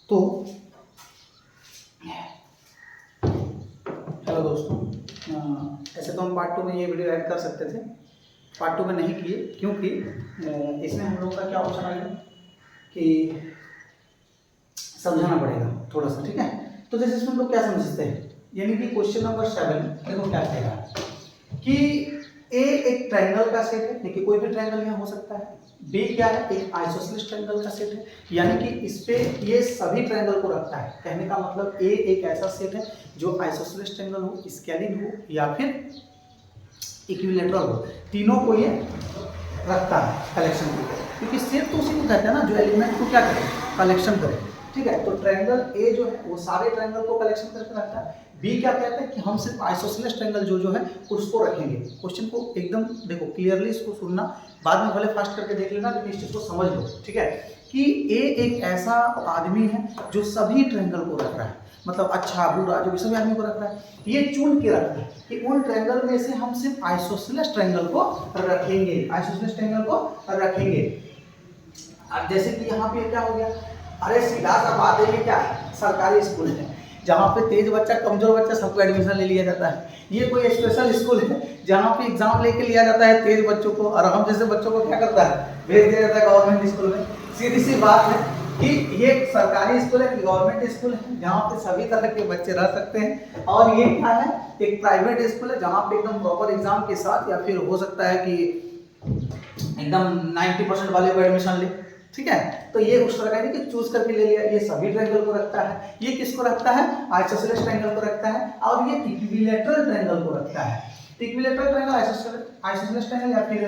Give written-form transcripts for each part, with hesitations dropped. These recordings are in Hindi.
तो हेलो दोस्तों, ऐसे तो हम पार्ट 2 में ये वीडियो ऐड कर सकते थे, पार्ट 2 में नहीं किए क्योंकि इसमें हम लोगों का क्या ऑप्शन आएगा कि समझाना पड़ेगा थोड़ा सा, ठीक है। तो जैसे इसमें हम लोग क्या समझते हैं, यानी कि क्वेश्चन नंबर 7 देखो क्या कहेगा कि ए एक ट्रायंगल का सेट है, देखिए कोई भी ट्रायंगल यहाँ हो सकता है। बी क्या है, एक आइसोसेलेस ट्रायंगल का सेट है, यानी कि इस पे ये सभी ट्रायंगल को रखता है। कहने का मतलब ए एक ऐसा सेट है जो आइसोसेलेस ट्रायंगल हो, स्केलिन हो या फिर इक्विलैटरल हो, तीनों को ये रखता है कलेक्शन को, क्योंकि सेट तो उसी को कहते हैं ना जो एलिमेंट को क्या करे, कलेक्शन करे, ठीक है। तो ट्रायंगल ए जो है वो सारे ट्रायंगल को कलेक्शन करके रखता है। बी क्या कहते हैं कि हम सिर्फ आइसोसेलेस ट्रायंगल जो है उसको रखेंगे। क्वेश्चन को एकदम देखो क्लियरली, इसको सुनना, बाद में भले फास्ट करके देख लेना, लेकिन इस चीज को समझ लो, ठीक है। कि ए एक ऐसा आदमी है जो सभी ट्रायंगल को रख रहा है, मतलब अच्छा बुरा जो भी सभी आदमी को रख रहा है, ये चुन के रख रहा है कि उन ट्रायंगल में से हम सिर्फ आइसोसेलेस ट्रायंगल को रखेंगे, आइसोसेलेस ट्रायंगल को रखेंगे। अब जैसे कि यहाँ पे क्या हो गया, अरे सीधा सा बात है, ये क्या सरकारी स्कूल है जहाँ पे तेज बच्चा कमजोर बच्चा सबको एडमिशन ले लिया जाता है। ये कोई स्पेशल स्कूल है जहाँ पे एग्जाम लेके लिया जाता है तेज बच्चों को, और हम जैसे बच्चों को क्या करता है, भेज दिया जाता है गवर्नमेंट स्कूल में। सीधी सी बात है कि ये सरकारी स्कूल है, गवर्नमेंट स्कूल है जहाँ पे सभी तरह के बच्चे रह सकते हैं, और ये क्या है, एक प्राइवेट स्कूल है जहाँ पे एकदम प्रॉपर एग्जाम के साथ, या फिर हो सकता है कि एकदम 90% वाले को एडमिशन ले, ठीक है। तो ये उस तरह का नहीं कि चूज करके ले लिया, ये सभी ट्रायंगल को रखता है। ये किसको रखता है, आइसोसेलेस ट्रायंगल को रखता है, और ये इक्विलैटरल ट्रायंगल को रखता है। इक्विलैटरल ट्रायंगल, आइसोसेलेस ट्रायंगल या फिर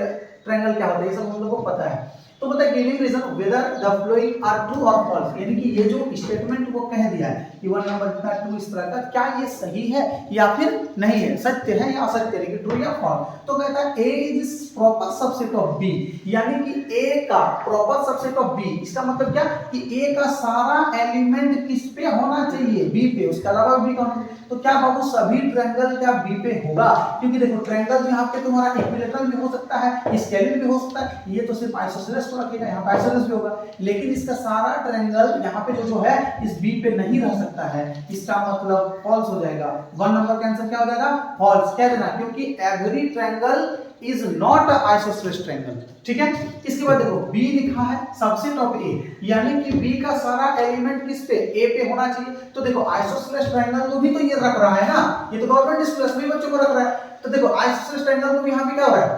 ट्रायंगल क्या होता है, ये सब हम लोगों को पता है। तो बताइए giving reason whether the following are true और फॉल्स, यानी कि ये जो स्टेटमेंट वो कह दिया है कि 1 नंबर इतना ट्रू इस तरह का, क्या ये सही है या फिर नहीं है, सत्य है या असत्य है, ट्रू या फॉल्स। तो कहता है A is proper subset of B, यानी कि ए का प्रॉपर सबसेट ऑफ बी। इसका मतलब क्या कि ए का सारा एलिमेंट किस पे होना चाहिए, बी पे, उसके अलावा बी का होना चाहिए। तो क्या बाबू सभी ट्रायंगल क्या बी पे होगा, क्योंकि देखो ट्रायंगल यहाँ पे तुम्हारा इक्विलैटरल भी हो सकता है, स्केलिन भी हो सकता है, ये तो सिर्फ आइसोसेलेस को रखेगा, यहाँ पे आइसोसेलेस भी होगा, लेकिन इसका सारा ट्रायंगल यहाँ पे जो है इस बी पे नहीं रह सकता है। इसका मतलब फॉल्स हो जाएगा। 1 नंबर का आंसर क्या हो जाएगा, फॉल्स। कह देना क्योंकि every triangle is not isosceles triangle, ठीक है। इसके बाद देखो बी लिखा है सबसेट ऑफ ए, यानी कि बी का सारा एलिमेंट किस पे, ए पे होना चाहिए। तो देखो आइसोसेलेस ट्रायंगल को भी तो ये रख रहा है ना, ये तो गवर्नमेंट स्कूल सभी बच्चों को रख रहा है। तो देखो आइसोसेलेस ट्रायंगल को भी यहाँ पे क्या हो रहा है,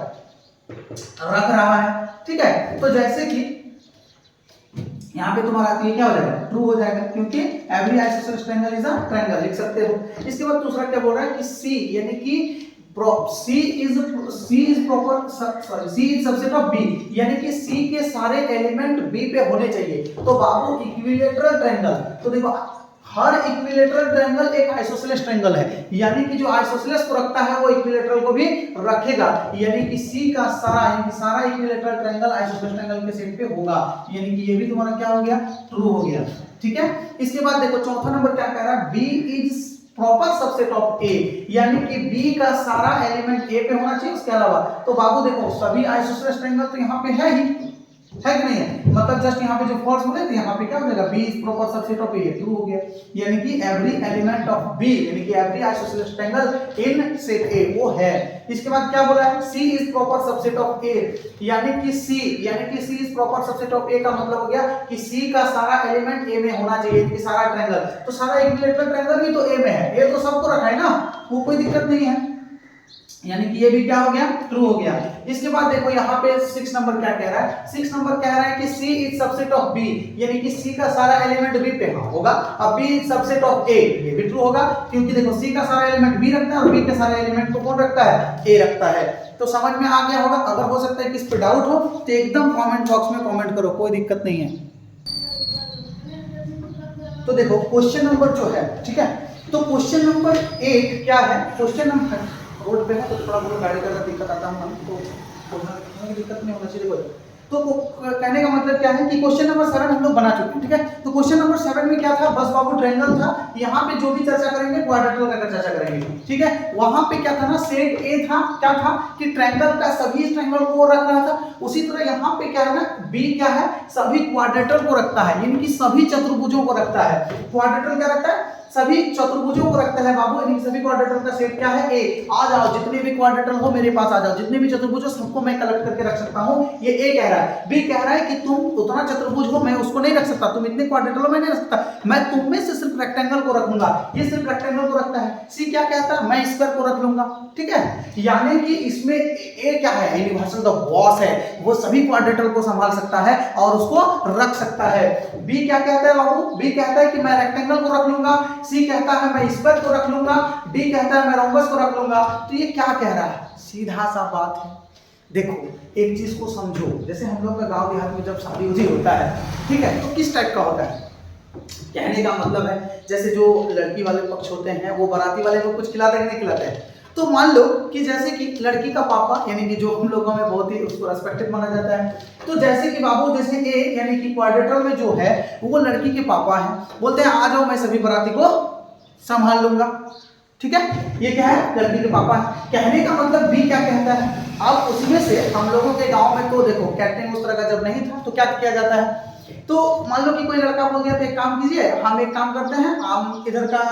रख रहा है, ठीक है। तो जैसे कि यहाँ पे तुम्हारा तो ये क्या हो जाएगा, ट्रू हो जाएगा, क्योंकि every isosceles triangle is a triangle, लिख सकते हो। इसके बाद दूसरा क्या बोल रहा है कि सी, यानी कि C is subset of B, यानी कि C के सारे एलिमेंट B पे होने चाहिए। तो बाबू इक्विलैटरल ट्रायंगल, तो देखो हर इक्विलैटरल ट्रायंगल एक आइसोसेलेस ट्रायंगल है, यानी कि जो आइसोसेलेस को रखता है वो इक्विलैटरल को भी रखेगा, यानी कि C का सारा, यानी कि सारा इक्विलैटरल ट्रायंगल आइसोसेलेस ट्रायंगल के सेट पे होगा, यानी कि ये भी तुम्हारा क्या हो गया, ट्रू हो गया, ठीक है। इसके बाद देखो चौथा नंबर क्या कह रहा है, B is proper subset of A, यानी कि बी का सारा एलिमेंट ए पे होना चाहिए, उसके अलावा। तो बाबू देखो सभी आइसोसेलेस ट्रायंगल तो यहाँ पे है ही, है कि नहीं है, मतलब जस्ट यहाँ पे जो फॉल्स बोले थे यहाँ पे क्या हो जाएगा, B is proper subset of A, true हो गया, यानी कि एवरी एलिमेंट ऑफ बी, यानी कि every isosceles triangle in set ए वो है। इसके बाद क्या बोला है, सी is proper subset of A, यानी कि सी इज प्रॉपर सबसेट ऑफ ए का मतलब हो गया कि सी का सारा एलिमेंट ए में होना चाहिए, कि सारा ट्रायंगल, तो सारा इक्विलैटरल ट्रायंगल भी तो ए में है, ए तो सबको रखा है ना, वो कोई दिक्कत नहीं है, यानी कि ये भी क्या हो गया, ट्रू हो गया। इसके बाद देखो यहाँ पे 6 नंबर क्या कह रहा है, 6 नंबर कह रहा है कि C is subset of B, यानी कि C का सारा एलिमेंट B पे होगा, अब B is subset of A, ये भी ट्रू होगा, क्योंकि देखो C का सारा एलिमेंट B रखता है और B के सारे एलिमेंट को कौन रखता है, A रखता है। तो समझ में आ गया होगा। अगर हो सकता है कि इस पे डाउट हो तो एकदम कमेंट बॉक्स में कमेंट करो, कोई दिक्कत नहीं है। तो देखो क्वेश्चन नंबर जो है, ठीक है, तो क्वेश्चन नंबर 8 क्या है, क्वेश्चन नंबर रोड पे है तो थोड़ा बहुत गाड़ी का दिक्कत आता है, तो दिक्कत नहीं होना चाहिए। तो कहने का मतलब क्या है कि क्वेश्चन नंबर 7 हम लोग बना चुके हैं, ठीक है। तो क्वेश्चन नंबर 7 में क्या था, बस बाबू ट्रायंगल था। यहाँ पे जो भी चर्चा करेंगे क्वाड्रेटल का चर्चा करेंगे, ठीक है। वहां पे क्या था ना, सेट ए था, क्या था कि ट्रायंगल का सभी ट्रायंगल को रख रहा था। उसी तरह यहाँ पे क्या है ना, बी क्या है, सभी क्वाड्रेटल को रखता है, यानी कि सभी चतुर्भुजों को रखता है। क्वाड्रेटल क्या रखता है, सभी चतुर्भुजों को रखता है बाबू, यानी सभी क्वाड्रेटल का सेट क्या है, ए। आ जाओ, जितने भी क्वाड्रेटल हो मेरे पास आ जाओ, जितने भी चतुर्भुज हो सबको मैं कलेक्ट करके रख सकता हूं। ये ए कह रहा है। बी कह रहा है कि तुम उतना चतुर्भुज हो, मैं उसको नहीं रख सकता, तुम इतने क्वाड्रेटल हो मैं नहीं रख सकता, मैं तुम में से सिर्फ रेक्टेंगल को रखूंगा। ये सिर्फ रेक्टेंगल को रखता है। सी क्या कहता है, मैं स्क्वायर को रख लूंगा, ठीक है। यानी कि इसमें ए क्या है, यूनिवर्सल द बॉस है, वो सभी क्वाड्रेटल को संभाल सकता है और उसको रख सकता है। बी क्या कहता है बाबू, बी कहता है कि मैं रेक्टेंगल को रख लूंगा। सी कहता है मैं स्क्वायर को रख लूंगा। डी कहता है मैं रोम्बस को रख लूंगा। तो ये क्या कह रहा है, सीधा सा बात है। देखो एक चीज को समझो, जैसे हम लोग का गांव देहात में जब शादी उदी होता है, ठीक है, तो किस टाइप का होता है, कहने का मतलब है जैसे जो लड़की वाले पक्ष होते हैं वो बाराती वाले को कुछ खिलाते हैं नहीं खिलाते हैं। तो मान लो कि जैसे कि लड़की का पापा, यानी कि जो हम लोगों में बहुत ही उसको रेस्पेक्टेड माना जाता है, तो जैसे कि बाबू जैसे ए यानी कि क्वाड्रेटल में जो है वो लड़की के पापा हैं, बोलते हैं आ जाओ मैं सभी बाराती को संभाल लूंगा, ठीक है। ये क्या है, लड़की के पापा है। कहने का मतलब बी क्या कहता है, अब उसमें से हम लोगों के गांव में तो देखो कैटरिंग उस तरह का जब नहीं था तो क्या किया जाता है, तो मान लो कि कोई लड़का बोल दिया तो एक काम कीजिए, हम एक काम करते हैं, हम इधर का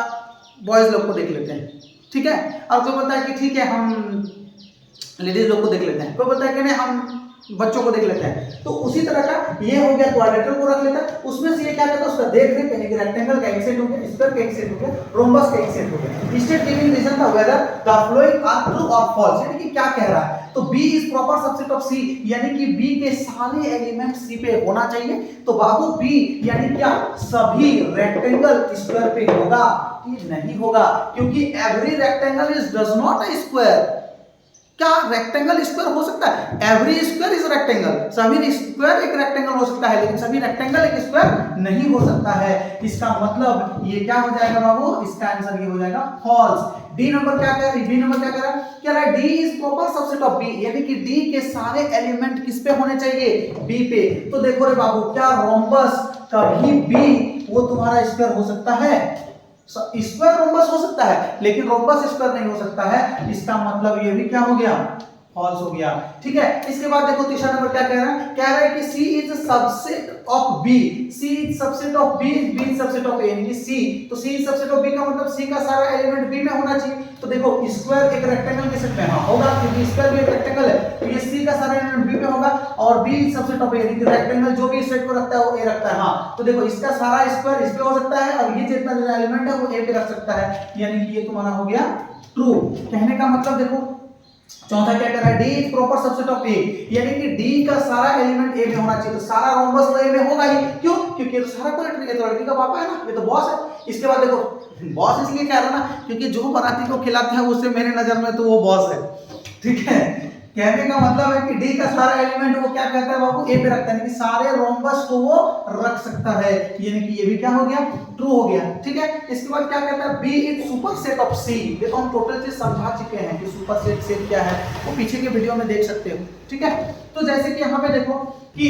बॉयज लोग को देख लेते हैं, ठीक है। और कोई बोलता है कि ठीक है हम लेडीज लोग को देख लेते हैं, कोई बोलता है कि नहीं हम बच्चों को देख लेते हैं। तो उसी तरह का ये हो गया, क्वाड्रेटल को रख लेता है, उसमें से ये क्या करता है, उसका देख रेख यानी कि रेक्टेंगल का एक सेट हो गया, स्क्वायर का एक सेट हो गया, रोम्बस का एक सेट हो गया। स्टेट गिविंग रीजन था whether the following are true और फॉल्स, यानी कि क्या कह रहा है, तो B is proper subset of C, यानी कि बी के सारे एलिमेंट सी पे होना चाहिए। तो बाबू बी यानी क्या, सभी रेक्टेंगल स्क्वायर पे होगा, ये नहीं होगा, क्योंकि every rectangle is does not a square. क्या रेक्टेंगल स्क्वायर हो सकता है, एवरी स्क्वायर इज रेक्टेंगल, सभी स्क्वायर एक रेक्टेंगल हो सकता है, लेकिन सभी रेक्टेंगल एक स्क्वायर नहीं हो सकता है। इसका मतलब ये क्या हो जाएगा बाबू, इसका आंसर ये हो जाएगा फॉल्स। डी नंबर क्या कह रहा है, बी नंबर क्या कह रहा है, कह रहा है D is proper subset of B, यानी कि डी के सारे एलिमेंट किस पे होने चाहिए, बी पे। तो देखो रे बाबू, क्या रोम्बस कभी भी वो तुम्हारा स्क्वायर हो सकता है, स्क्वायर रोम्बस हो सकता है लेकिन रोम्बस स्क्वायर नहीं हो सकता है। इसका मतलब ये भी क्या हो गया, फॉल्स हो गया, ठीक है। इसके बाद देखो तीसरा नंबर क्या कह रहा है, कह रहा है कि C is subset of B, C is subset of B, B is subset of A, यानी कि C, तो C is subset of B का मतलब C का सारा एलिमेंट B में होना चाहिए। तो देखो स्क्वायर एक रेक्टेंगल के सेट में होगा, क्योंकि स्क्वायर भी एक रेक्टेंगल है, तो ये C का सारा एलिमेंट B में होगा, और B is subset of A, यानी कि रेक्टेंगल जो भी सेट को रखता है वो A रखता है। हां, तो देखो इसका सारा स्क्वायर इस पे हो सकता है, और ये जितना जो एलिमेंट है वो A पे रख सकता है, यानी कि ये तुम्हारा हो गया ट्रू। कहने का मतलब देखो चौथा क्या कर रहा है, D is proper subset of A, यानी कि डी का सारा एलिमेंट ए में होना चाहिए, तो सारा रोम्बस तो ए में होगा ही, क्यों, क्योंकि ये तो सारा कोलेक्टर, ये तो लड़की का पापा है ना, ये तो बॉस है। इसके बाद देखो बॉस इसलिए कह रहा है ना क्योंकि जो बाराती को खिलाता है उससे मेरे नजर में तो वो बॉस है, ठीक है। कहने का मतलब है कि डी का सारा एलिमेंट वो क्या कहता है बाबू, ए पे रखता है, यानी कि सारे रोम्बस को वो रख सकता है, यानी कि ये भी क्या हो गया, ट्रू हो गया, ठीक है। इसके बाद क्या कहता है, B is superset of C. देखो हम टोटल चीज समझा चुके हैं कि सुपर सेट क्या है, वो पीछे के वीडियो में देख सकते हो, ठीक है। तो जैसे कि यहाँ पे देखो कि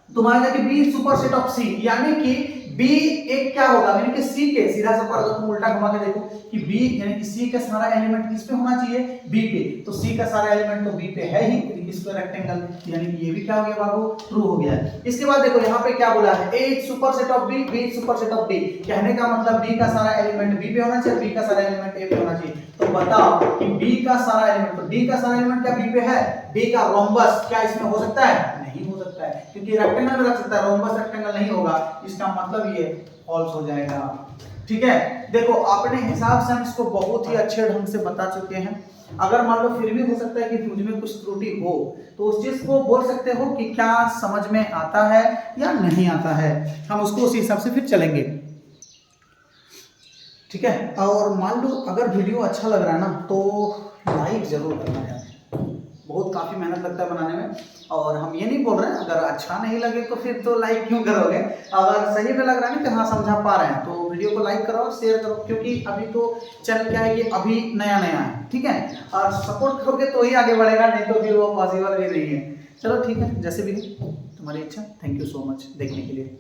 तुम्हारा कि B is superset of C, यानी कि बी एक क्या होगा, यानी कि सी के सीधा सा पढ़ दो, तुम उल्टा घुमा के देखो कि बी यानी कि सी का सारा एलिमेंट किस पे होना चाहिए, बी पे, तो सी का सारा एलिमेंट तो बी पे है ही, इस पे रेक्टेंगल, यानी कि ये भी क्या हो गया बाबू, ट्रू हो गया। इसके बाद देखो यहाँ पे क्या बोला है, A is superset of B, B is superset of D, कहने का मतलब बी का सारा एलिमेंट बी पे होना चाहिए, बी का सारा एलिमेंट ए पे होना चाहिए। तो बताओ कि बी का सारा एलिमेंट, तो डी का सारा एलिमेंट क्या बी पे है, डी का रोम्बस क्या इसमें हो सकता है, नहीं हो सकता है, क्योंकि रेक्टेंगल में रख सकता है, रोम्बस रेक्टेंगल नहीं होगा, इसका मतलब ये फॉल्स हो जाएगा, ठीक है। देखो अपने हिसाब से हम इसको बहुत ही अच्छे ढंग से बता चुके हैं। अगर मान लो फिर भी हो सकता है कि मुझ में कुछ त्रुटि हो तो उस चीज को बोल सकते हो कि क्या समझ में आता है या नहीं आता है, हम उसको उसी हिसाब से फिर चलेंगे, ठीक है। और मान लो अगर वीडियो अच्छा लग रहा है ना तो लाइक जरूर करना है, बहुत काफ़ी मेहनत लगता है बनाने में, और हम ये नहीं बोल रहे हैं अगर अच्छा नहीं लगे तो फिर तो लाइक क्यों करोगे, अगर सही में लग रहा है ना कि हाँ समझा पा रहे हैं तो वीडियो को लाइक करो और शेयर करो, क्योंकि अभी तो चैनल क्या है कि अभी नया नया है, ठीक है, और सपोर्ट करोगे तो ही आगे बढ़ेगा, नहीं तो फिर वो पॉसिबल भी नहीं है, चलो ठीक है, जैसे भी है तुम्हारी इच्छा। थैंक यू सो मच देखने के लिए।